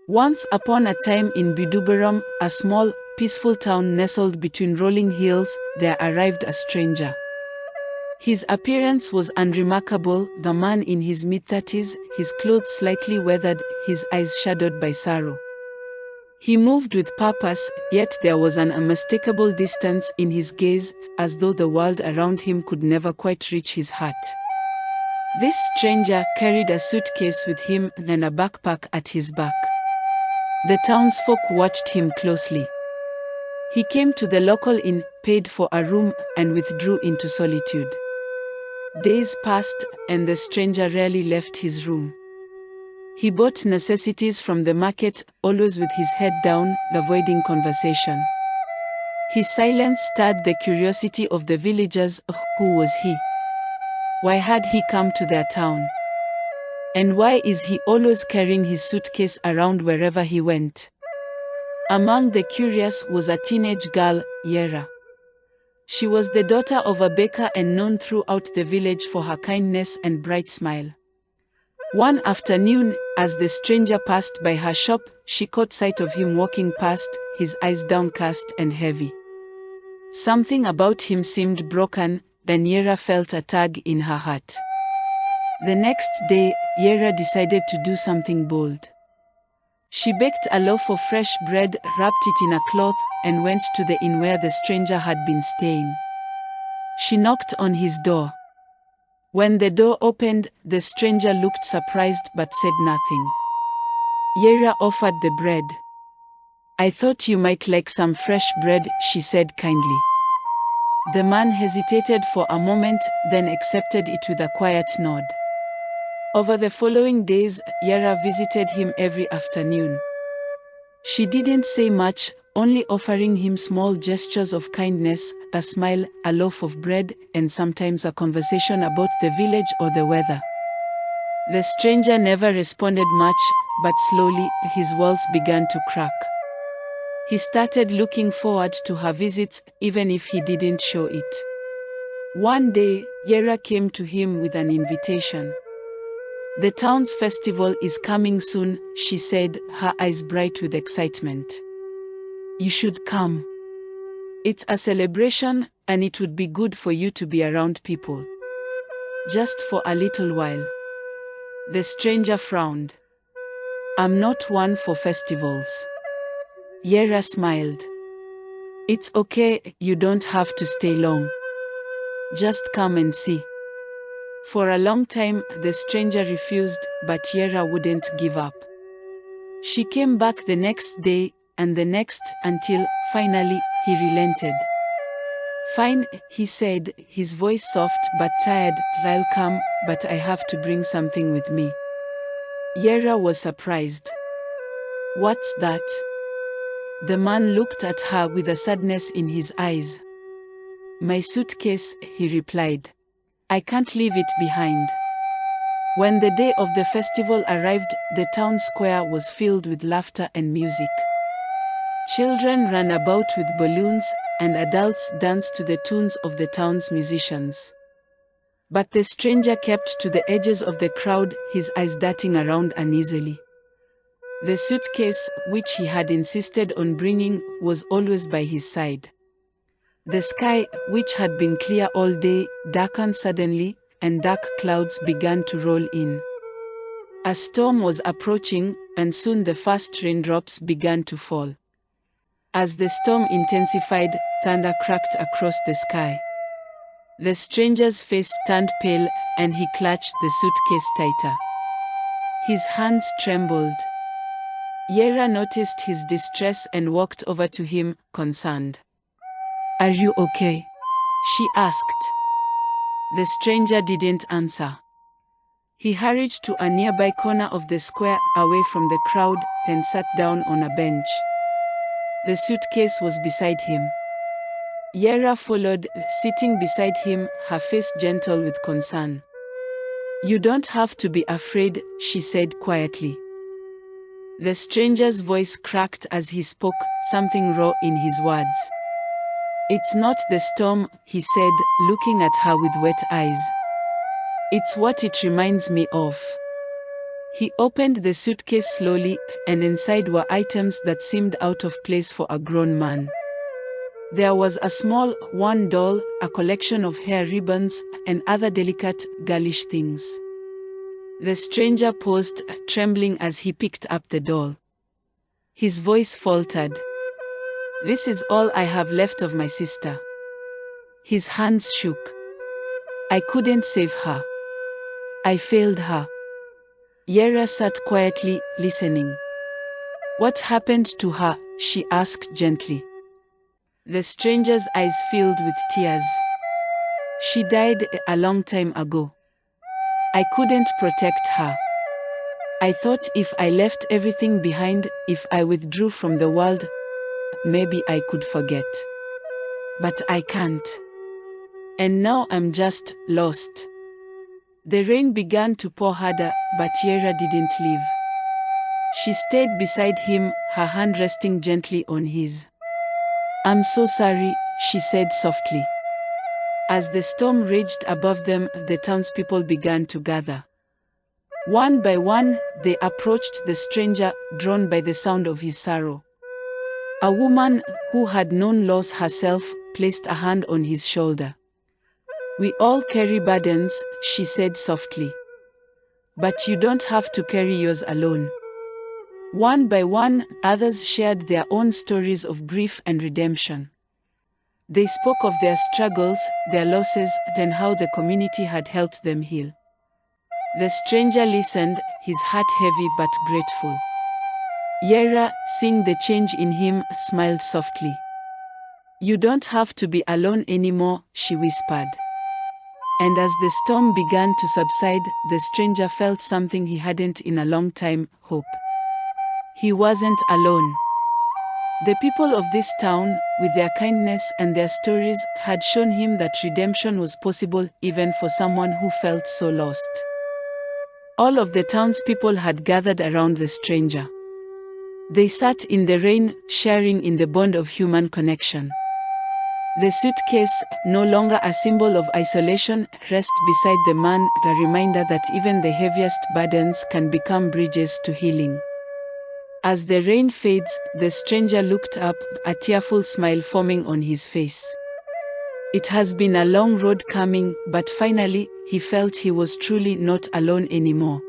Once upon a time in Bidubaram, a small, peaceful town nestled between rolling hills, there arrived a stranger. His appearance was unremarkable, the man in his mid-30s, his clothes slightly weathered, his eyes shadowed by sorrow. He moved with purpose, yet there was an unmistakable distance in his gaze, as though the world around him could never quite reach his heart. This stranger carried a suitcase with him and a backpack at his back. The townsfolk watched him closely. He came to the local inn, paid for a room, and withdrew into solitude. Days passed, and the stranger rarely left his room. He bought necessities from the market, always with his head down, avoiding conversation. His silence stirred the curiosity of the villagers. Who was he? Why had he come to their town? And why is he always carrying his suitcase around wherever he went? Among the curious was a teenage girl, Yera. She was the daughter of a baker and known throughout the village for her kindness and bright smile. One afternoon, as the stranger passed by her shop, she caught sight of him walking past, his eyes downcast and heavy. Something about him seemed broken, then Yera felt a tug in her heart. The next day, Yera decided to do something bold. She baked a loaf of fresh bread, wrapped it in a cloth, and went to the inn where the stranger had been staying. She knocked on his door. When the door opened, the stranger looked surprised but said nothing. Yera offered the bread. "I thought you might like some fresh bread," she said kindly. The man hesitated for a moment, then accepted it with a quiet nod. Over the following days, Yera visited him every afternoon. She didn't say much, only offering him small gestures of kindness, a smile, a loaf of bread, and sometimes a conversation about the village or the weather. The stranger never responded much, but slowly, his walls began to crack. He started looking forward to her visits, even if he didn't show it. One day, Yera came to him with an invitation. "The town's festival is coming soon," she said, her eyes bright with excitement. "You should come. It's a celebration, and it would be good for you to be around people. Just for a little while." The stranger frowned. "I'm not one for festivals." Yera smiled. "It's okay, you don't have to stay long. Just come and see." For a long time, the stranger refused, but Yera wouldn't give up. She came back the next day, and the next, until, finally, he relented. "Fine," he said, his voice soft but tired, "I'll come, but I have to bring something with me." Yera was surprised. "What's that?" The man looked at her with a sadness in his eyes. "My suitcase," he replied. "I can't leave it behind." When the day of the festival arrived, the town square was filled with laughter and music. Children ran about with balloons, and adults danced to the tunes of the town's musicians. But the stranger kept to the edges of the crowd, his eyes darting around uneasily. The suitcase, which he had insisted on bringing, was always by his side. The sky, which had been clear all day, darkened suddenly, and dark clouds began to roll in. A storm was approaching, and soon the first raindrops began to fall. As the storm intensified, thunder cracked across the sky. The stranger's face turned pale, and he clutched the suitcase tighter. His hands trembled. Yera noticed his distress and walked over to him, concerned. "Are you okay?" she asked. The stranger didn't answer. He hurried to a nearby corner of the square, away from the crowd, and sat down on a bench. The suitcase was beside him. Yera followed, sitting beside him, her face gentle with concern. "You don't have to be afraid," she said quietly. The stranger's voice cracked as he spoke, something raw in his words. "It's not the storm," he said, looking at her with wet eyes. "It's what it reminds me of." He opened the suitcase slowly, and inside were items that seemed out of place for a grown man. There was a small, worn doll, a collection of hair ribbons, and other delicate, girlish things. The stranger paused, trembling as he picked up the doll. His voice faltered. "This is all I have left of my sister." His hands shook. "I couldn't save her. I failed her." Yera sat quietly, listening. "What happened to her?" she asked gently. The stranger's eyes filled with tears. "She died a long time ago. I couldn't protect her. I thought if I left everything behind, if I withdrew from the world, maybe I could forget. But I can't. And now I'm just lost." The rain began to pour harder, but Yera didn't leave. She stayed beside him, her hand resting gently on his. "I'm so sorry," she said softly. As the storm raged above them, the townspeople began to gather. One by one, they approached the stranger, drawn by the sound of his sorrow. A woman, who had known loss herself, placed a hand on his shoulder. "We all carry burdens," she said softly. "But you don't have to carry yours alone." One by one, others shared their own stories of grief and redemption. They spoke of their struggles, their losses, and how the community had helped them heal. The stranger listened, his heart heavy but grateful. Yera, seeing the change in him, smiled softly. "You don't have to be alone anymore," she whispered. And as the storm began to subside, the stranger felt something he hadn't in a long time: hope. He wasn't alone. The people of this town, with their kindness and their stories, had shown him that redemption was possible even for someone who felt so lost. All of the townspeople had gathered around the stranger. They sat in the rain, sharing in the bond of human connection. The suitcase, no longer a symbol of isolation, rests beside the man, a reminder that even the heaviest burdens can become bridges to healing. As the rain fades, the stranger looked up, a tearful smile forming on his face. It has been a long road coming, but finally, he felt he was truly not alone anymore.